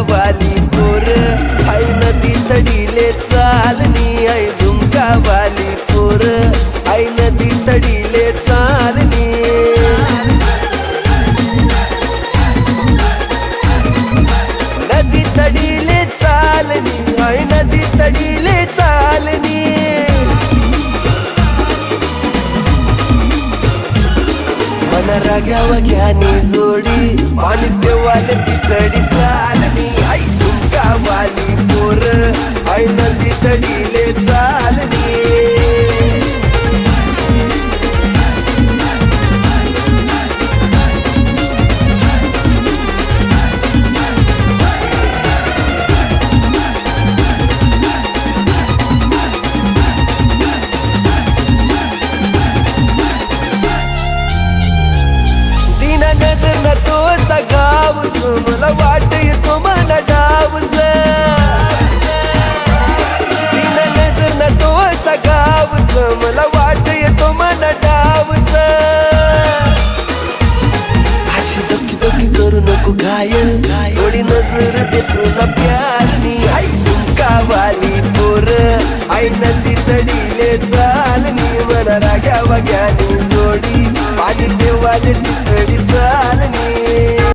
वाली पोर आई नदी तडीले चालनी आई झुमका वाली पोर आई नदी तडीले चालनी नदी तडीले चालनी आई नदी तडीले चालनी मन रागावा घ्यानी जोडी पाणी पेवाले ती तडी चालनी आई झुमका वाली पोर आई नदी तडीले चालनी नजर न तो सगावस मला वाट येतो मना डावस तीन नजर न तो सगावस मला वाट येतो मना डावस अशी धक्की धक्की करू नको घायल थोडी नजर दे तुला प्यारनी आई झुमका वाली पोर आई नदी तडीले चालनी मला राग्या वाग्यानी जोडी पाणी देवाले ती तडी चालनी